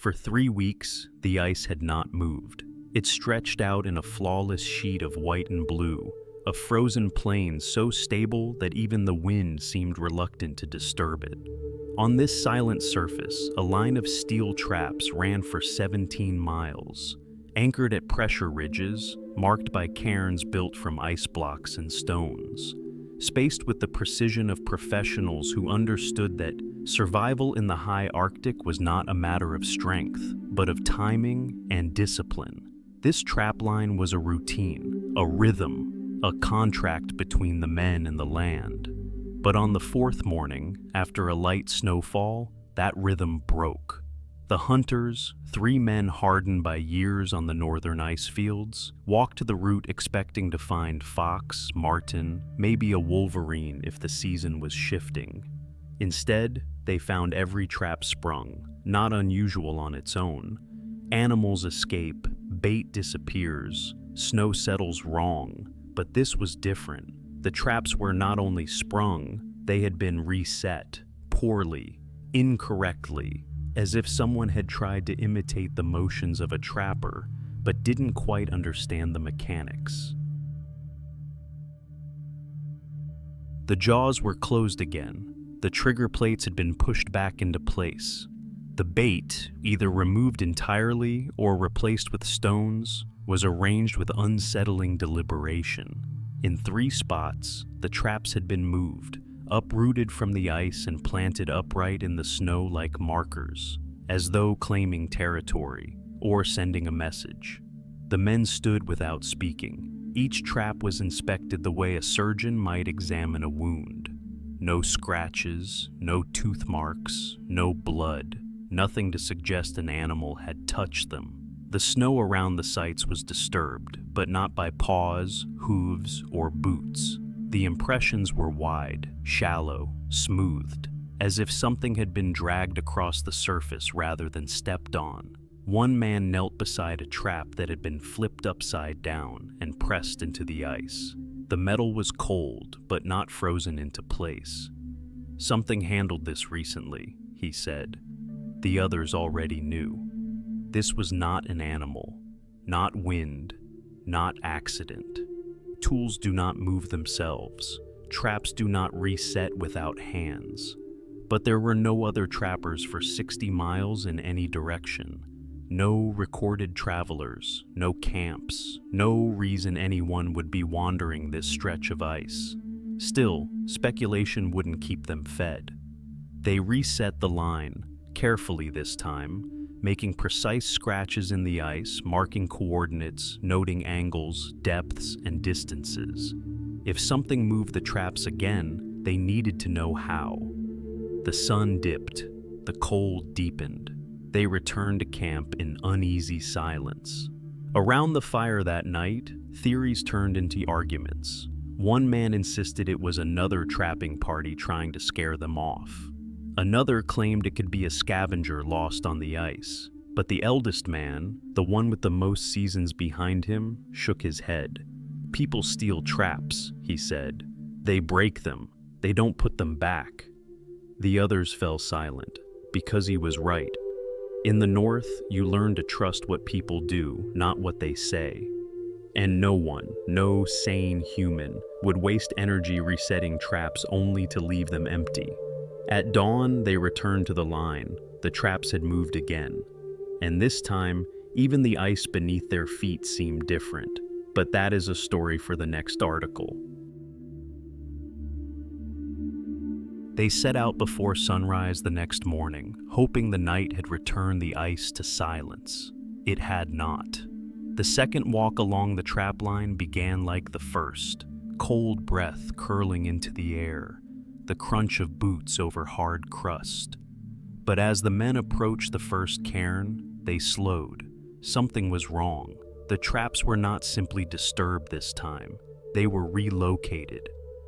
For 3 weeks, the ice had not moved. It stretched out in a flawless sheet of white and blue, a frozen plain so stable that even the wind seemed reluctant to disturb it. On this silent surface, a line of steel traps ran for 17 miles, anchored at pressure ridges, marked by cairns built from ice blocks and stones, spaced with the precision of professionals who understood that survival in the high Arctic was not a matter of strength, but of timing and discipline. This trapline was a routine, a rhythm, a contract between the men and the land. But on the 4th morning, after a light snowfall, that rhythm broke. The hunters, 3 men hardened by years on the northern ice fields, walked to the route expecting to find fox, marten, maybe a wolverine if the season was shifting. Instead, they found every trap sprung, not unusual on its own. Animals escape, bait disappears, snow settles wrong, but this was different. The traps were not only sprung, they had been reset, poorly, incorrectly, as if someone had tried to imitate the motions of a trapper, but didn't quite understand the mechanics. The jaws were closed again. The trigger plates had been pushed back into place. The bait, either removed entirely or replaced with stones, was arranged with unsettling deliberation. In 3 spots, the traps had been moved, uprooted from the ice and planted upright in the snow like markers, as though claiming territory or sending a message. The men stood without speaking. Each trap was inspected the way a surgeon might examine a wound. No scratches, no tooth marks, no blood, nothing to suggest an animal had touched them. The snow around the sites was disturbed, but not by paws, hooves, or boots. The impressions were wide, shallow, smoothed, as if something had been dragged across the surface rather than stepped on. One man knelt beside a trap that had been flipped upside down and pressed into the ice. The metal was cold, but not frozen into place. "Something handled this recently," he said. The others already knew. This was not an animal, not wind, not accident. Tools do not move themselves. Traps do not reset without hands. But there were no other trappers for 60 miles in any direction. No recorded travelers, no camps, no reason anyone would be wandering this stretch of ice. Still, speculation wouldn't keep them fed. They reset the line, carefully this time, making precise scratches in the ice, marking coordinates, noting angles, depths, and distances. If something moved the traps again, they needed to know how. The sun dipped, the cold deepened. They returned to camp in uneasy silence. Around the fire that night, theories turned into arguments. One man insisted it was another trapping party trying to scare them off. Another claimed it could be a scavenger lost on the ice, but the eldest man, the one with the most seasons behind him, shook his head. "People steal traps," he said. "They break them. They don't put them back." The others fell silent, because he was right. In the North, you learn to trust what people do, not what they say. And no one, no sane human, would waste energy resetting traps only to leave them empty. At dawn, they returned to the line. The traps had moved again. And this time, even the ice beneath their feet seemed different. But that is a story for the next article. They set out before sunrise the next morning, hoping the night had returned the ice to silence. It had not. The second walk along the trap line began like the first, cold breath curling into the air, the crunch of boots over hard crust. But as the men approached the first cairn, they slowed. Something was wrong. The traps were not simply disturbed this time. They were relocated.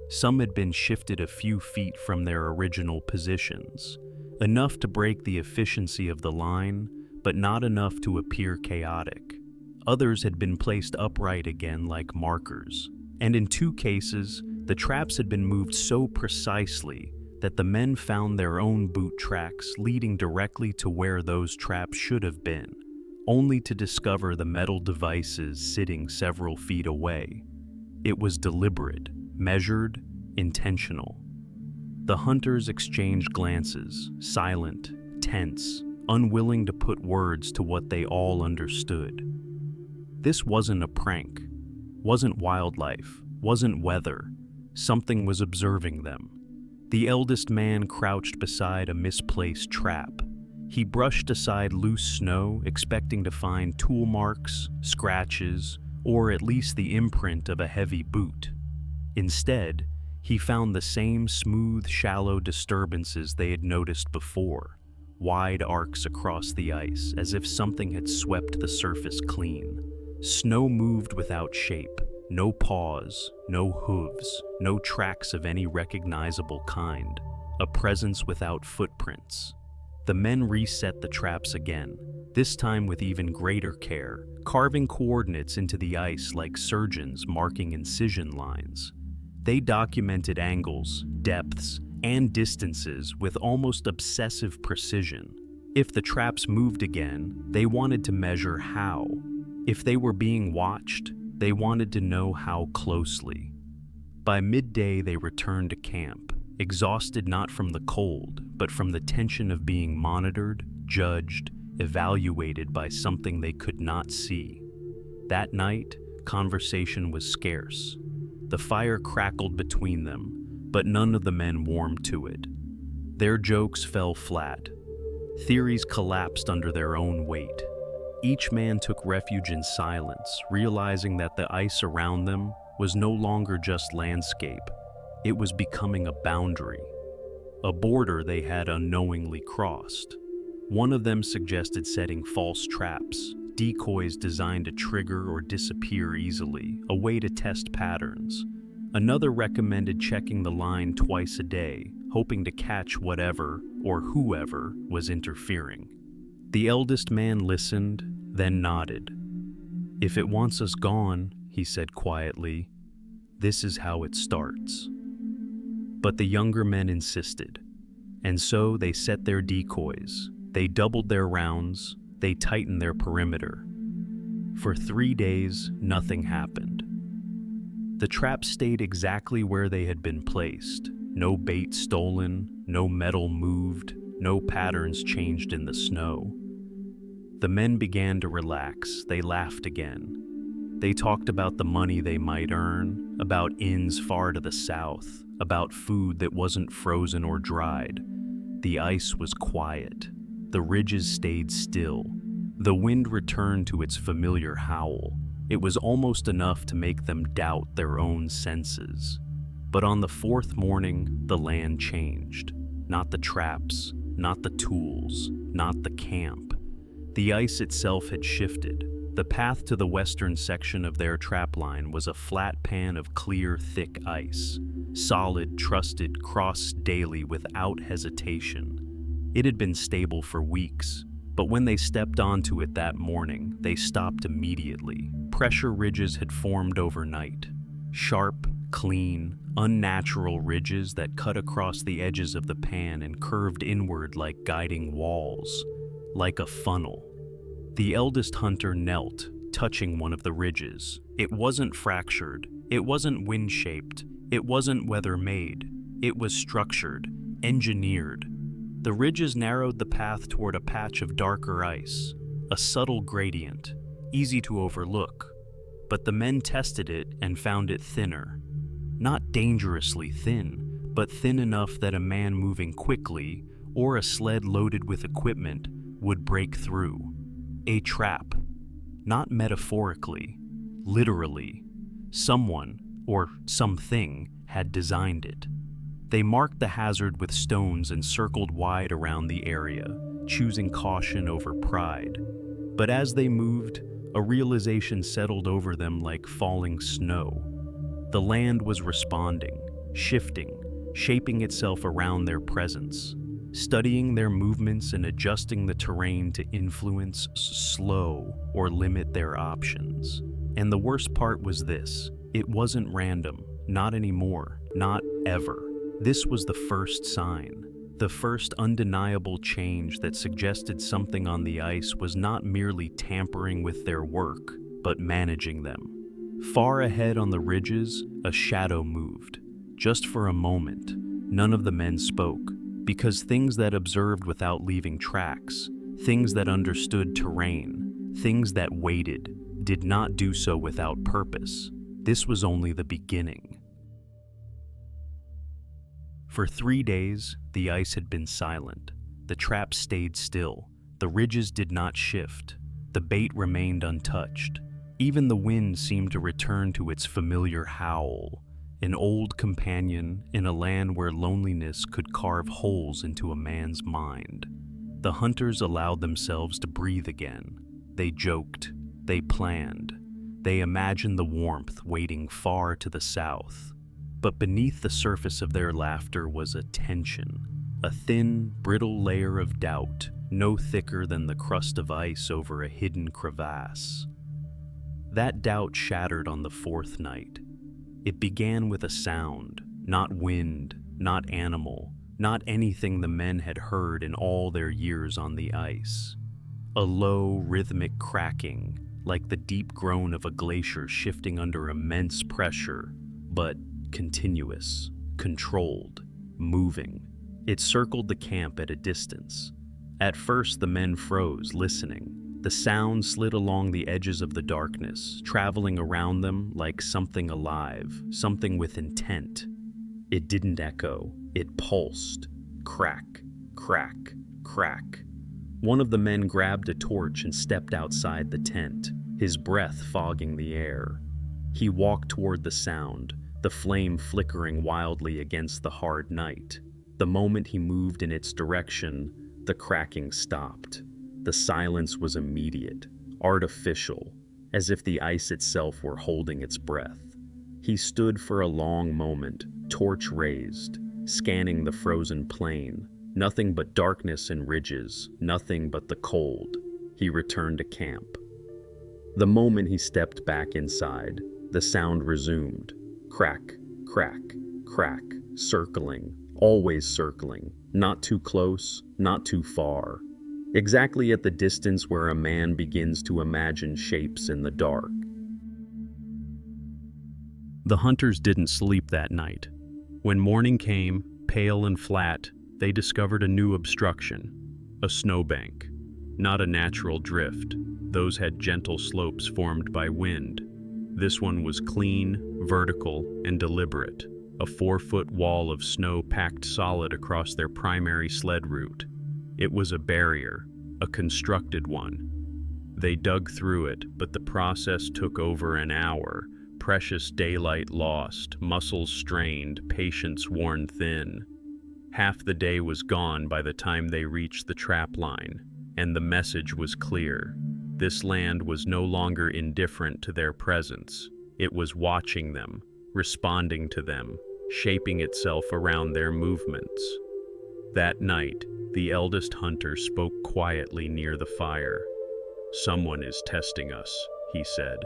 Some had been shifted a few feet from their original positions, enough to break the efficiency of the line, but not enough to appear chaotic. Others had been placed upright again like markers, and in 2 cases, the traps had been moved so precisely that the men found their own boot tracks leading directly to where those traps should have been, only to discover the metal devices sitting several feet away. It was deliberate, measured, intentional. The hunters exchanged glances, silent, tense, unwilling to put words to what they all understood. This wasn't a prank, wasn't wildlife, wasn't weather. Something was observing them. The eldest man crouched beside a misplaced trap. He brushed aside loose snow, expecting to find tool marks, scratches, or at least the imprint of a heavy boot. Instead, he found the same smooth, shallow disturbances they had noticed before, wide arcs across the ice, as if something had swept the surface clean. Snow moved without shape, no paws, no hooves, no tracks of any recognizable kind, a presence without footprints. The men reset the traps again, this time with even greater care, carving coordinates into the ice like surgeons marking incision lines. They documented angles, depths, and distances with almost obsessive precision. If the traps moved again, they wanted to measure how. If they were being watched, they wanted to know how closely. By midday, they returned to camp, exhausted not from the cold, but from the tension of being monitored, judged, evaluated by something they could not see. That night, conversation was scarce. The fire crackled between them, but none of the men warmed to it. Their jokes fell flat. Theories collapsed under their own weight. Each man took refuge in silence, realizing that the ice around them was no longer just landscape. It was becoming a boundary, a border they had unknowingly crossed. One of them suggested setting false traps, decoys designed to trigger or disappear easily, a way to test patterns. Another recommended checking the line twice a day, hoping to catch whatever or whoever was interfering. The eldest man listened, then nodded. "If it wants us gone," he said quietly, "this is how it starts." But the younger men insisted, and so they set their decoys. They doubled their rounds, they tightened their perimeter. For 3 days, nothing happened. The traps stayed exactly where they had been placed. No bait stolen, no metal moved, no patterns changed in the snow. The men began to relax. They laughed again. They talked about the money they might earn, about inns far to the south, about food that wasn't frozen or dried. The ice was quiet. The ridges stayed still. The wind returned to its familiar howl. It was almost enough to make them doubt their own senses. But on the 4th morning, the land changed. Not the traps, not the tools, not the camp. The ice itself had shifted. The path to the western section of their trapline was a flat pan of clear, thick ice. Solid, trusted, crossed daily without hesitation. It had been stable for weeks, but when they stepped onto it that morning, they stopped immediately. Pressure ridges had formed overnight. Sharp, clean, unnatural ridges that cut across the edges of the pan and curved inward like guiding walls, like a funnel. The eldest hunter knelt, touching one of the ridges. It wasn't fractured, it wasn't wind-shaped, it wasn't weather-made. It was structured, engineered. The ridges narrowed the path toward a patch of darker ice, a subtle gradient, easy to overlook. But the men tested it and found it thinner. Not dangerously thin, but thin enough that a man moving quickly or a sled loaded with equipment would break through. A trap. Not metaphorically, literally. Someone, or something, had designed it. They marked the hazard with stones and circled wide around the area, choosing caution over pride. But as they moved, a realization settled over them like falling snow. The land was responding, shifting, shaping itself around their presence, studying their movements and adjusting the terrain to influence, slow, or limit their options. And the worst part was this: it wasn't random, not anymore, not ever. This was the first sign, the first undeniable change that suggested something on the ice was not merely tampering with their work, but managing them. Far ahead on the ridges, a shadow moved. Just for a moment, none of the men spoke, because things that observed without leaving tracks, things that understood terrain, things that waited, did not do so without purpose. This was only the beginning. For 3 days, the ice had been silent. The trap stayed still. The ridges did not shift. The bait remained untouched. Even the wind seemed to return to its familiar howl, an old companion in a land where loneliness could carve holes into a man's mind. The hunters allowed themselves to breathe again. They joked. They planned. They imagined the warmth waiting far to the south. But beneath the surface of their laughter was a tension, a thin, brittle layer of doubt, no thicker than the crust of ice over a hidden crevasse. That doubt shattered on the fourth night. It began with a sound, not wind, not animal, not anything the men had heard in all their years on the ice. A low, rhythmic cracking, like the deep groan of a glacier shifting under immense pressure, but continuous, controlled, moving. It circled the camp at a distance. At first, the men froze, listening. The sound slid along the edges of the darkness, traveling around them like something alive, something with intent. It didn't echo. It pulsed. Crack, crack, crack. One of the men grabbed a torch and stepped outside the tent, his breath fogging the air. He walked toward the sound, the flame flickering wildly against the hard night. The moment he moved in its direction, the cracking stopped. The silence was immediate, artificial, as if the ice itself were holding its breath. He stood for a long moment, torch raised, scanning the frozen plain. Nothing but darkness and ridges, nothing but the cold. He returned to camp. The moment he stepped back inside, the sound resumed. Crack, crack, crack, circling, always circling, not too close, not too far. Exactly at the distance where a man begins to imagine shapes in the dark. The hunters didn't sleep that night. When morning came, pale and flat, they discovered a new obstruction, a snowbank. Not a natural drift. Those had gentle slopes formed by wind. This one was clean, vertical, and deliberate, a 4-foot wall of snow packed solid across their primary sled route. It was a barrier, a constructed one. They dug through it, but the process took over an hour. Precious daylight lost, muscles strained, patience worn thin. Half the day was gone by the time they reached the trap line, and the message was clear. This land was no longer indifferent to their presence. It was watching them, responding to them, shaping itself around their movements. That night, the eldest hunter spoke quietly near the fire. "Someone is testing us," he said,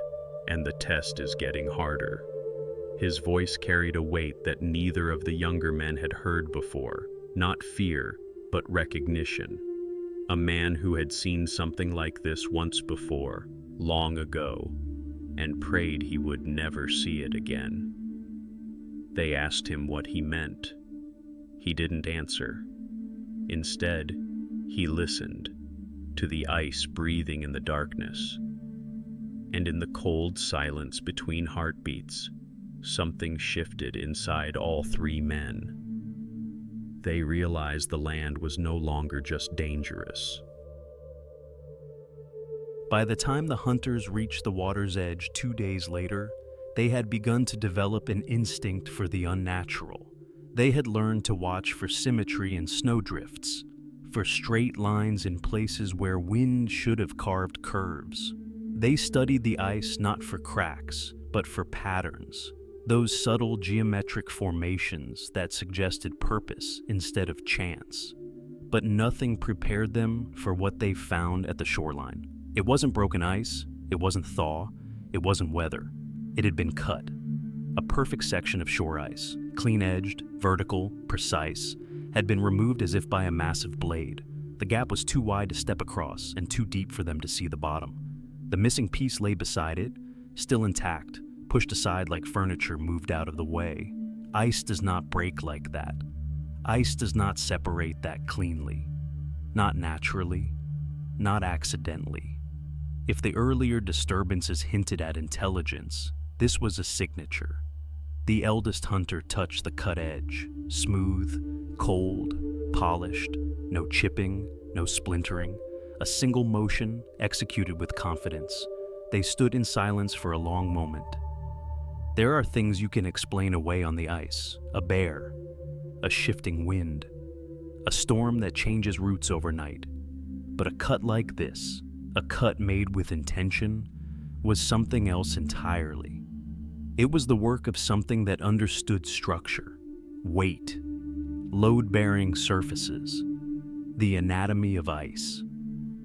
"and the test is getting harder." His voice carried a weight that neither of the younger men had heard before, not fear, but recognition. A man who had seen something like this once before, long ago, and prayed he would never see it again. They asked him what he meant. He didn't answer. Instead, he listened to the ice breathing in the darkness. And in the cold silence between heartbeats, something shifted inside all three men. They realized the land was no longer just dangerous. By the time the hunters reached the water's edge 2 days later, they had begun to develop an instinct for the unnatural. They had learned to watch for symmetry in snowdrifts, for straight lines in places where wind should have carved curves. They studied the ice not for cracks, but for patterns, those subtle geometric formations that suggested purpose instead of chance. But nothing prepared them for what they found at the shoreline. It wasn't broken ice, it wasn't thaw, it wasn't weather. It had been cut. A perfect section of shore ice, clean-edged, vertical, precise, had been removed as if by a massive blade. The gap was too wide to step across and too deep for them to see the bottom. The missing piece lay beside it, still intact, pushed aside like furniture moved out of the way. Ice does not break like that. Ice does not separate that cleanly. Not naturally. Not accidentally. If the earlier disturbances hinted at intelligence, this was a signature. The eldest hunter touched the cut edge, smooth, cold, polished, no chipping, no splintering, a single motion executed with confidence. They stood in silence for a long moment. There are things you can explain away on the ice: a bear, a shifting wind, a storm that changes routes overnight. But a cut like this, a cut made with intention, was something else entirely. It was the work of something that understood structure, weight, load-bearing surfaces, the anatomy of ice.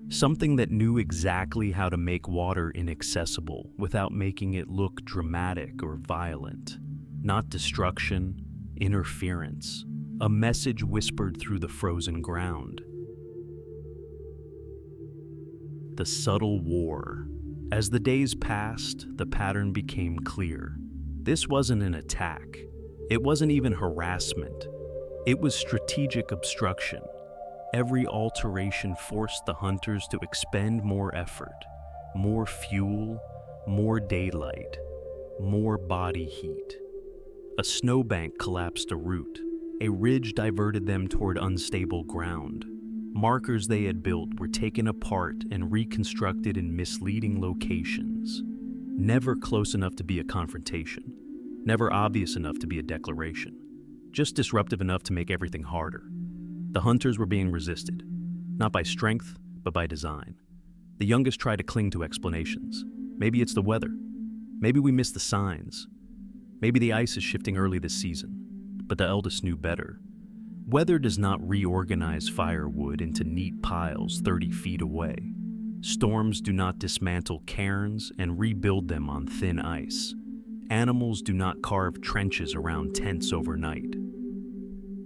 Something that knew exactly how to make water inaccessible without making it look dramatic or violent. Not destruction, interference. A message whispered through the frozen ground. The subtle war. As the days passed, the pattern became clear. This wasn't an attack. It wasn't even harassment. It was strategic obstruction. Every alteration forced the hunters to expend more effort, more fuel, more daylight, more body heat. A snowbank collapsed a route. A ridge diverted them toward unstable ground. Markers they had built were taken apart and reconstructed in misleading locations. Never close enough to be a confrontation. Never obvious enough to be a declaration. Just disruptive enough to make everything harder. The hunters were being resisted, not by strength, but by design. The youngest tried to cling to explanations. Maybe it's the weather. Maybe we missed the signs. Maybe the ice is shifting early this season. But the eldest knew better. Weather does not reorganize firewood into neat piles 30 feet away. Storms do not dismantle cairns and rebuild them on thin ice. Animals do not carve trenches around tents overnight.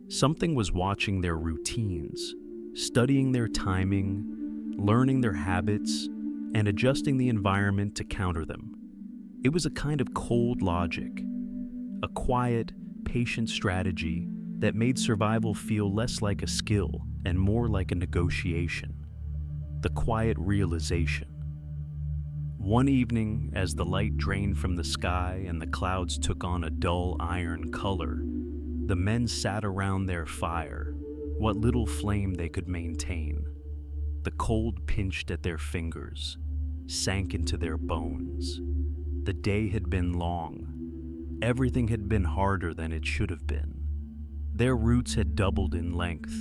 Something was watching their routines, studying their timing, learning their habits, and adjusting the environment to counter them. It was a kind of cold logic, a quiet, patient strategy that made survival feel less like a skill and more like a negotiation. The quiet realization. One evening, as the light drained from the sky and the clouds took on a dull iron color, the men sat around their fire, what little flame they could maintain. The cold pinched at their fingers, sank into their bones. The day had been long. Everything had been harder than it should have been. Their roots had doubled in length.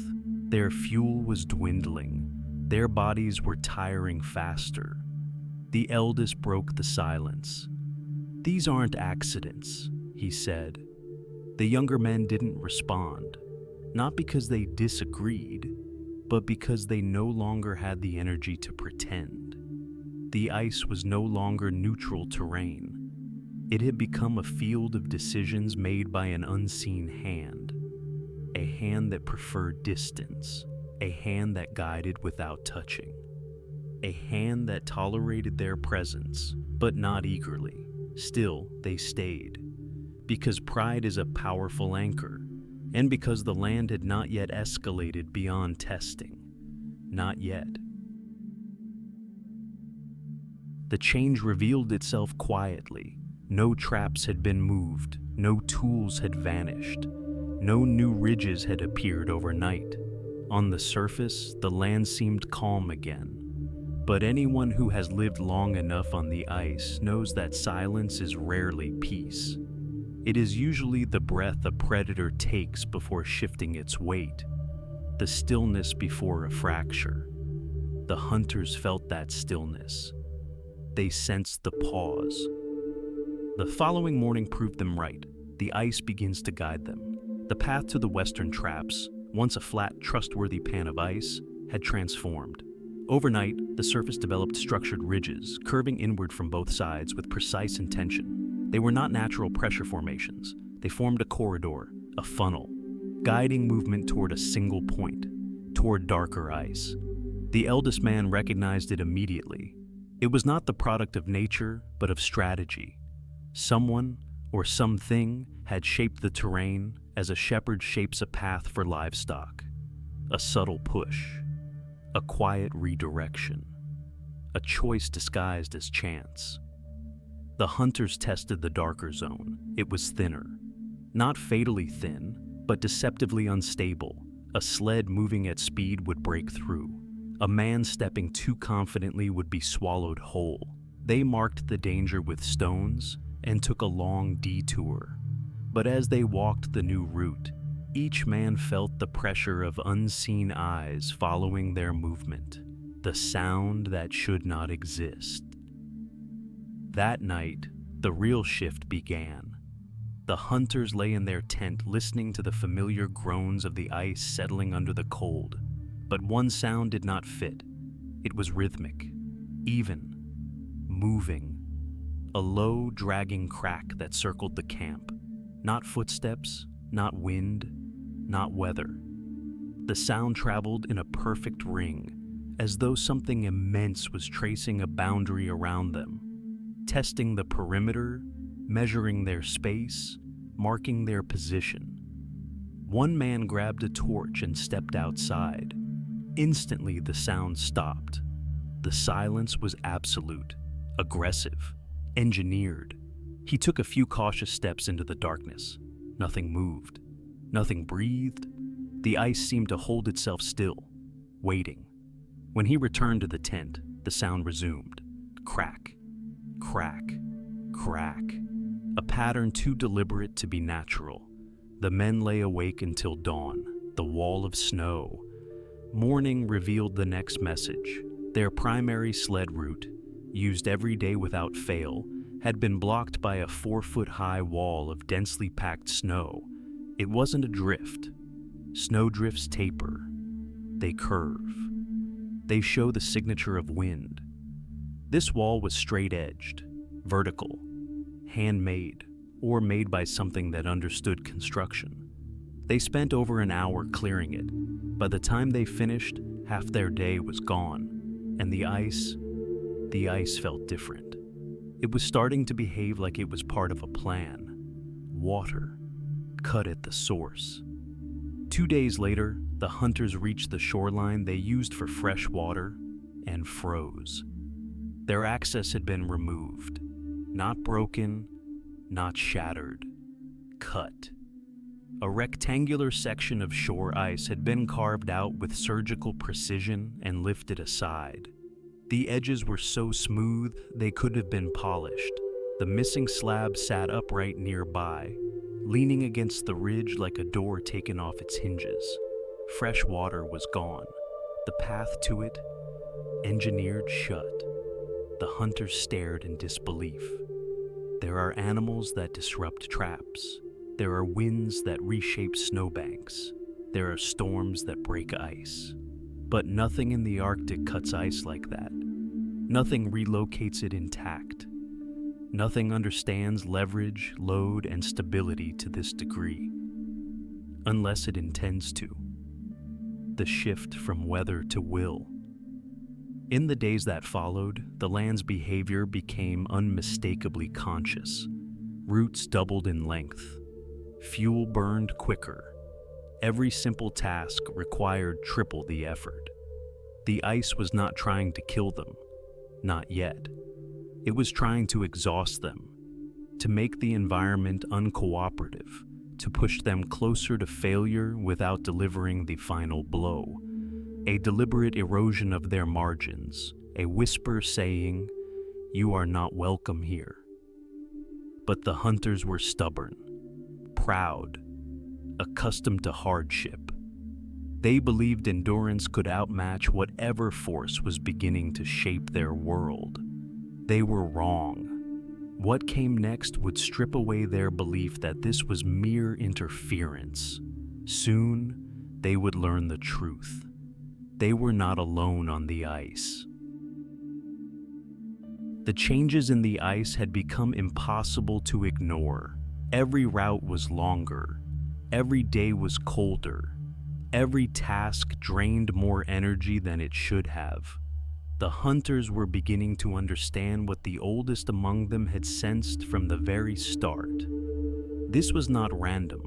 Their fuel was dwindling. Their bodies were tiring faster. The eldest broke the silence. "These aren't accidents," he said. The younger men didn't respond, not because they disagreed, but because they no longer had the energy to pretend. The ice was no longer neutral terrain. It had become a field of decisions made by an unseen hand. A hand that preferred distance, a hand that guided without touching, a hand that tolerated their presence, but not eagerly. Still, they stayed, because pride is a powerful anchor, and because the land had not yet escalated beyond testing. Not yet. The change revealed itself quietly. No traps had been moved, no tools had vanished. No new ridges had appeared overnight. On the surface, the land seemed calm again. But anyone who has lived long enough on the ice knows that silence is rarely peace. It is usually the breath a predator takes before shifting its weight, the stillness before a fracture. The hunters felt that stillness. They sensed the pause. The following morning proved them right. The ice begins to guide them. The path to the western traps, once a flat, trustworthy pan of ice, had transformed. Overnight, the surface developed structured ridges, curving inward from both sides with precise intention. They were not natural pressure formations. They formed a corridor, a funnel, guiding movement toward a single point, toward darker ice. The eldest man recognized it immediately. It was not the product of nature, but of strategy. Someone, or something, had shaped the terrain as a shepherd shapes a path for livestock. A subtle push, a quiet redirection, a choice disguised as chance. The hunters tested the darker zone. It was thinner. Not fatally thin, but deceptively unstable. A sled moving at speed would break through. A man stepping too confidently would be swallowed whole. They marked the danger with stones and took a long detour. But as they walked the new route, each man felt the pressure of unseen eyes following their movement, the sound that should not exist. That night, the real shift began. The hunters lay in their tent listening to the familiar groans of the ice settling under the cold. But one sound did not fit. It was rhythmic, even, moving. A low, dragging crack that circled the camp. Not footsteps, not wind, not weather. The sound traveled in a perfect ring, as though something immense was tracing a boundary around them, testing the perimeter, measuring their space, marking their position. One man grabbed a torch and stepped outside. Instantly, the sound stopped. The silence was absolute, aggressive, engineered. He took a few cautious steps into the darkness. Nothing moved. Nothing breathed. The ice seemed to hold itself still, waiting. When he returned to the tent, the sound resumed. Crack, crack, crack. A pattern too deliberate to be natural. The men lay awake until dawn, the wall of snow. Morning revealed the next message. Their primary sled route, used every day without fail, had been blocked by a 4-foot-high wall of densely packed snow. It wasn't a drift. Snowdrifts taper. They curve. They show the signature of wind. This wall was straight-edged, vertical, handmade, or made by something that understood construction. They spent over an hour clearing it. By the time they finished, half their day was gone, and the ice felt different. It was starting to behave like it was part of a plan. Water, cut at the source. 2 days later, the hunters reached the shoreline they used for fresh water and froze. Their access had been removed. Not broken, not shattered. Cut. A rectangular section of shore ice had been carved out with surgical precision and lifted aside. The edges were so smooth they could have been polished. The missing slab sat upright nearby, leaning against the ridge like a door taken off its hinges. Fresh water was gone. The path to it, engineered shut. The hunters stared in disbelief. There are animals that disrupt traps. There are winds that reshape snowbanks. There are storms that break ice. But nothing in the Arctic cuts ice like that. Nothing relocates it intact. Nothing understands leverage, load, and stability to this degree. Unless it intends to. The shift from weather to will. In the days that followed, the land's behavior became unmistakably conscious. Routes doubled in length. Fuel burned quicker. Every simple task required triple the effort. The ice was not trying to kill them. Not yet. It was trying to exhaust them, to make the environment uncooperative, to push them closer to failure without delivering the final blow. A deliberate erosion of their margins, a whisper saying, "You are not welcome here." But the hunters were stubborn, proud, accustomed to hardship. They believed endurance could outmatch whatever force was beginning to shape their world. They were wrong. What came next would strip away their belief that this was mere interference. Soon, they would learn the truth. They were not alone on the ice. The changes in the ice had become impossible to ignore. Every route was longer. Every day was colder. Every task drained more energy than it should have. The hunters were beginning to understand what the oldest among them had sensed from the very start. This was not random.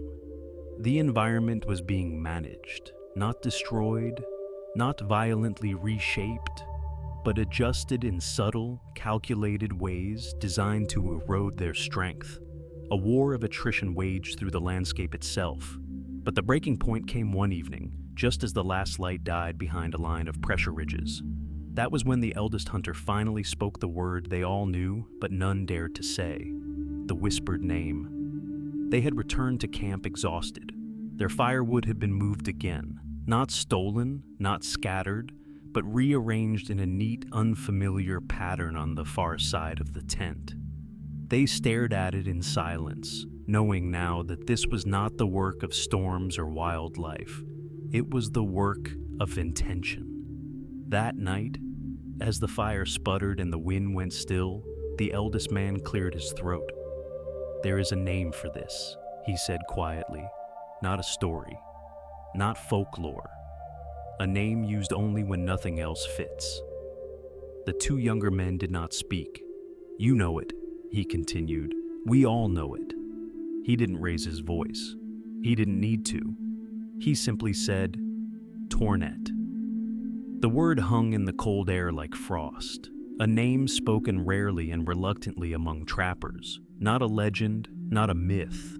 The environment was being managed, not destroyed, not violently reshaped, but adjusted in subtle, calculated ways designed to erode their strength. A war of attrition waged through the landscape itself. But the breaking point came one evening, just as the last light died behind a line of pressure ridges. That was when the eldest hunter finally spoke the word they all knew, but none dared to say: the whispered name. They had returned to camp exhausted. Their firewood had been moved again, not stolen, not scattered, but rearranged in a neat, unfamiliar pattern on the far side of the tent. They stared at it in silence, knowing now that this was not the work of storms or wildlife. It was the work of intention. That night, as the fire sputtered and the wind went still, the eldest man cleared his throat. "There is a name for this," he said quietly. "Not a story, not folklore. A name used only when nothing else fits." The two younger men did not speak. "You know it," he continued. "We all know it." He didn't raise his voice. He didn't need to. He simply said, "Tornet." The word hung in the cold air like frost, a name spoken rarely and reluctantly among trappers, not a legend, not a myth,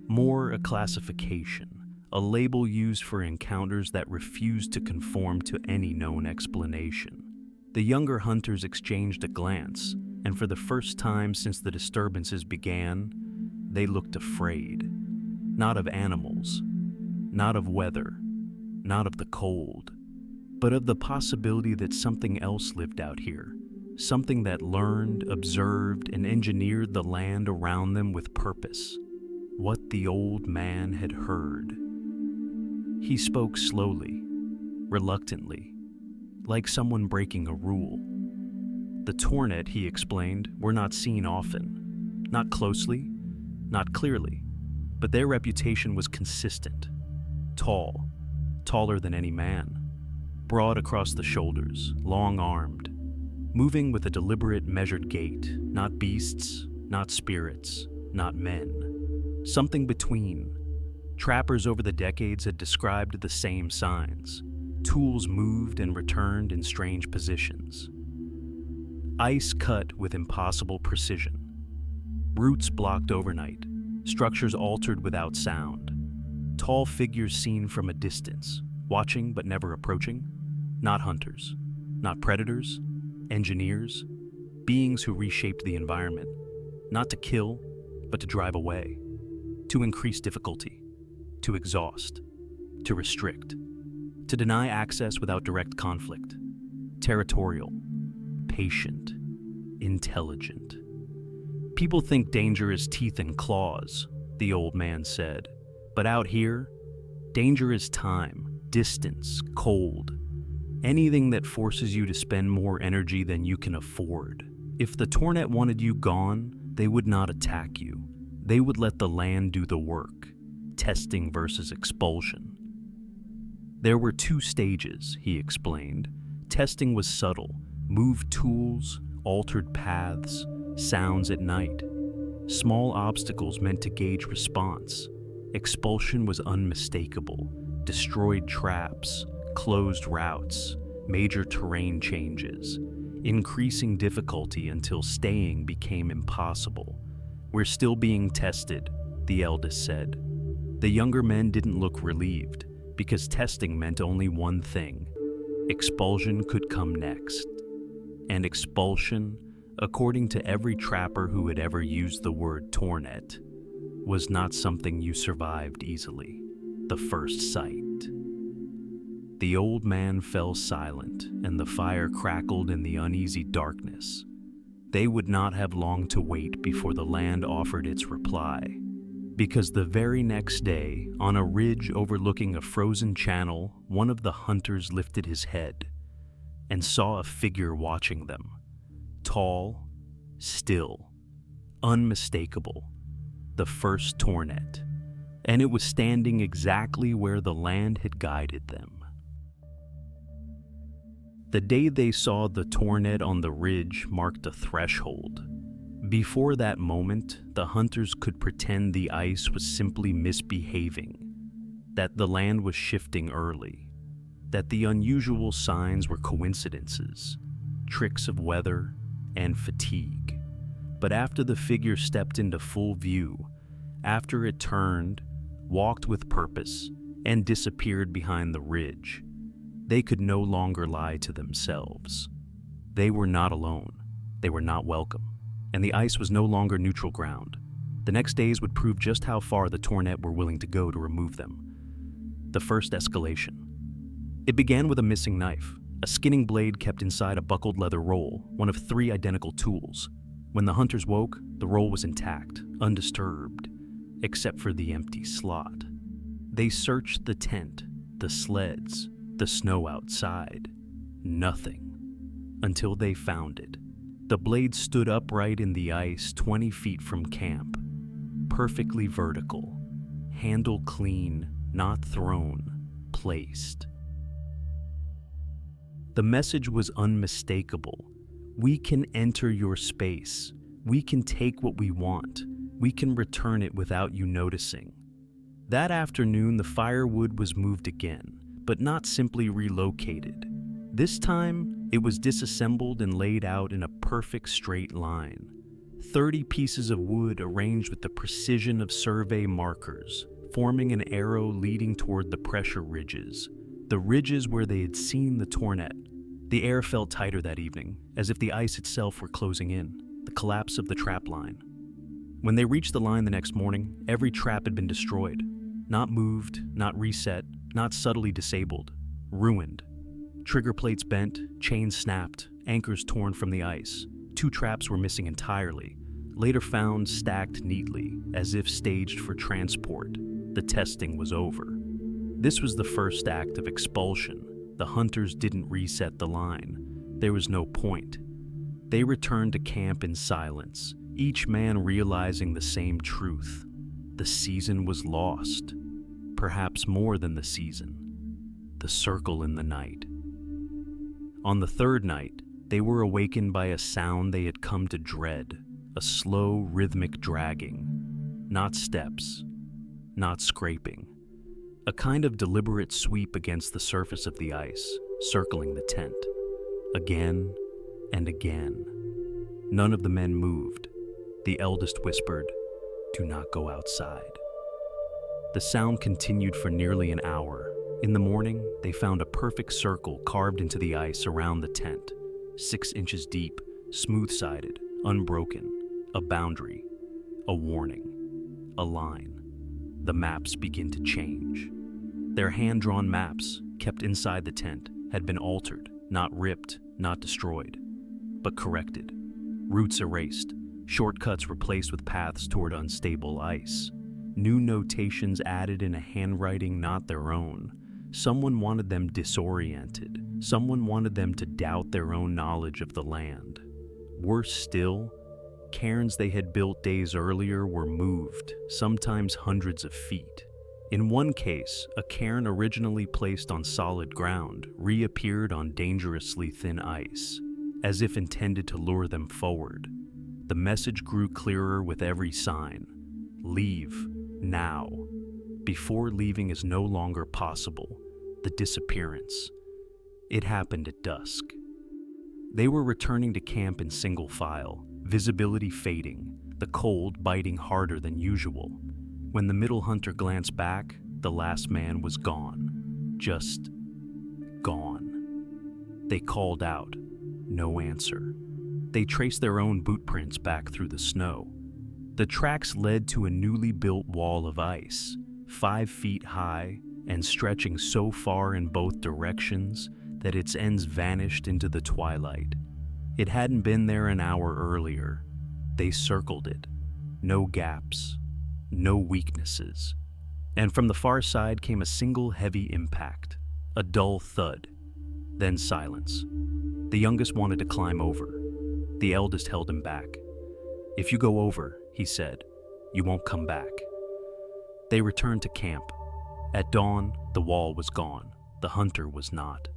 more a classification, a label used for encounters that refused to conform to any known explanation. The younger hunters exchanged a glance, and for the first time since the disturbances began, they looked afraid. Not of animals, not of weather, not of the cold, but of the possibility that something else lived out here, something that learned, observed, and engineered the land around them with purpose. What the old man had heard. He spoke slowly, reluctantly, like someone breaking a rule. The Tornet, he explained, were not seen often, not closely, not clearly, but their reputation was consistent. Tall, taller than any man, broad across the shoulders, long-armed, moving with a deliberate, measured gait, not beasts, not spirits, not men. Something between. Trappers over the decades had described the same signs. Tools moved and returned in strange positions. Ice cut with impossible precision. Roots blocked overnight, structures altered without sound. Tall figures seen from a distance, watching but never approaching. Not hunters, not predators, engineers, beings who reshaped the environment, not to kill, but to drive away, to increase difficulty, to exhaust, to restrict, to deny access without direct conflict. Territorial, patient, intelligent. "People think danger is teeth and claws," the old man said. "But out here, danger is time, distance, cold. Anything that forces you to spend more energy than you can afford. If the Tornet wanted you gone, they would not attack you. They would let the land do the work. Testing versus expulsion." There were two stages, he explained. Testing was subtle, moved tools, altered paths, sounds at night. Small obstacles meant to gauge response. Expulsion was unmistakable, destroyed traps, closed routes, major terrain changes, increasing difficulty until staying became impossible. "We're still being tested," the eldest said. The younger men didn't look relieved, because testing meant only one thing: expulsion could come next. And expulsion, according to every trapper who had ever used the word Tornet, was not something you survived easily. The first sight. The old man fell silent, and the fire crackled in the uneasy darkness. They would not have long to wait before the land offered its reply, because the very next day, on a ridge overlooking a frozen channel, one of the hunters lifted his head and saw a figure watching them. Tall, still, unmistakable, the first Tornet, and it was standing exactly where the land had guided them. The day they saw the Tornet on the ridge marked a threshold. Before that moment, the hunters could pretend the ice was simply misbehaving, that the land was shifting early, that the unusual signs were coincidences, tricks of weather and fatigue. But after the figure stepped into full view, after it turned, walked with purpose, and disappeared behind the ridge, they could no longer lie to themselves. They were not alone, they were not welcome, and the ice was no longer neutral ground. The next days would prove just how far the Tornet were willing to go to remove them. The first escalation. It began with a missing knife, a skinning blade kept inside a buckled leather roll, one of 3 identical tools. When the hunters woke, the roll was intact, undisturbed, except for the empty slot. They searched the tent, the sleds, the snow outside. Nothing. Until they found it. The blade stood upright in the ice 20 feet from camp. Perfectly vertical. Handle clean, not thrown, placed. The message was unmistakable. We can enter your space. We can take what we want. We can return it without you noticing. That afternoon, the firewood was moved again, but not simply relocated. This time, it was disassembled and laid out in a perfect straight line. 30 pieces of wood arranged with the precision of survey markers, forming an arrow leading toward the pressure ridges, the ridges where they had seen the Tornet. The air felt tighter that evening, as if the ice itself were closing in, the collapse of the trap line. When they reached the line the next morning, every trap had been destroyed. Not moved, not reset, not subtly disabled. Ruined. Trigger plates bent, chains snapped, anchors torn from the ice. 2 traps were missing entirely, later found stacked neatly, as if staged for transport. The testing was over. This was the first act of expulsion. The hunters didn't reset the line. There was no point. They returned to camp in silence, each man realizing the same truth. The season was lost. Perhaps more than the season. The circle in the night. On the 3rd night, they were awakened by a sound they had come to dread, a slow, rhythmic dragging. Not steps, not scraping. A kind of deliberate sweep against the surface of the ice, circling the tent. Again and again. None of the men moved. The eldest whispered, "Do not go outside." The sound continued for nearly an hour. In the morning, they found a perfect circle carved into the ice around the tent, 6 inches deep, smooth-sided, unbroken, a boundary, a warning, a line. The maps begin to change. Their hand-drawn maps, kept inside the tent, had been altered, not ripped, not destroyed, but corrected. Routes erased, shortcuts replaced with paths toward unstable ice. New notations added in a handwriting not their own. Someone wanted them disoriented. Someone wanted them to doubt their own knowledge of the land. Worse still, cairns they had built days earlier were moved, sometimes hundreds of feet. In one case, a cairn originally placed on solid ground reappeared on dangerously thin ice, as if intended to lure them forward. The message grew clearer with every sign. Leave, now. Before leaving is no longer possible. The disappearance. It happened at dusk. They were returning to camp in single file, visibility fading, the cold biting harder than usual. When the middle hunter glanced back, the last man was gone. Just gone. They called out. No answer. They traced their own boot prints back through the snow. The tracks led to a newly built wall of ice, 5 feet high and stretching so far in both directions that its ends vanished into the twilight. It hadn't been there an hour earlier. They circled it. No gaps, no weaknesses. And from the far side came a single heavy impact, a dull thud, then silence. The youngest wanted to climb over. The eldest held him back. "If you go over," he said, You won't come back." They returned to camp. At dawn, the wall was gone. The hunter was not.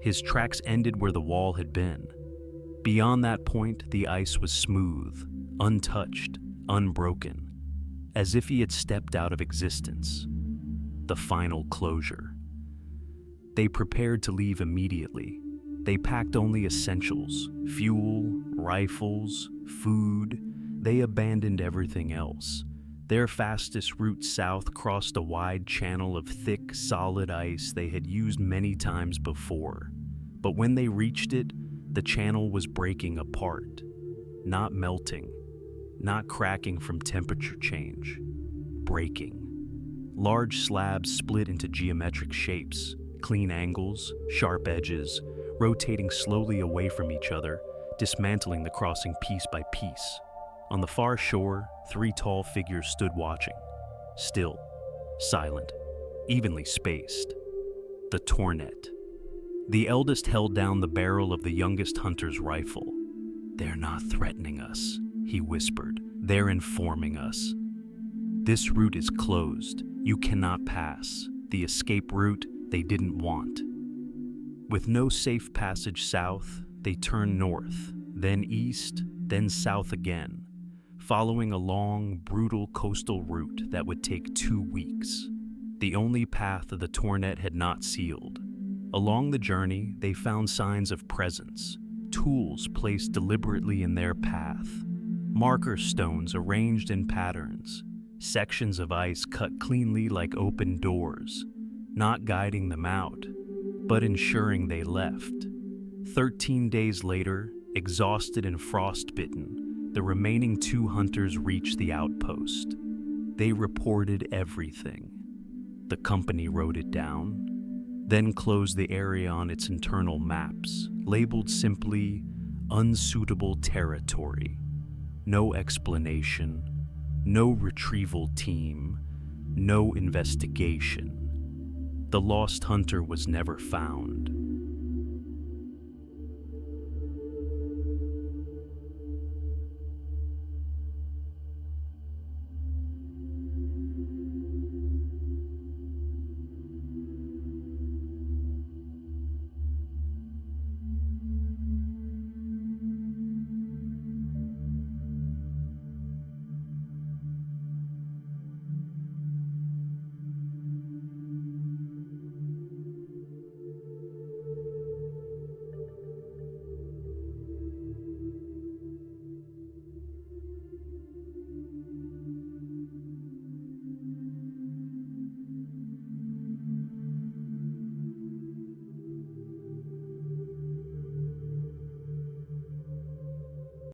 His tracks ended where the wall had been. Beyond that point, the ice was smooth, untouched, unbroken, as if he had stepped out of existence. The final closure. They prepared to leave immediately. They packed only essentials: fuel, rifles, food. They abandoned everything else. Their fastest route south crossed a wide channel of thick, solid ice they had used many times before. But when they reached it, the channel was breaking apart. Not melting, not cracking from temperature change. Breaking. Large slabs split into geometric shapes, clean angles, sharp edges, rotating slowly away from each other, dismantling the crossing piece by piece. On the far shore, 3 tall figures stood watching, still, silent, evenly spaced. The Tornet. The eldest held down the barrel of the youngest hunter's rifle. "They're not threatening us," he whispered. "They're informing us. This route is closed. You cannot pass. The escape route they didn't want." With no safe passage south, they turned north, then east, then south again, following a long, brutal coastal route that would take 2 weeks. The only path the Tornet had not sealed. Along the journey, they found signs of presence, tools placed deliberately in their path, marker stones arranged in patterns, sections of ice cut cleanly like open doors, not guiding them out, but ensuring they left. 13 days later, exhausted and frostbitten, the remaining 2 hunters reached the outpost. They reported everything. The company wrote it down, then closed the area on its internal maps, labeled simply unsuitable territory. No explanation, no retrieval team, no investigation. The lost hunter was never found.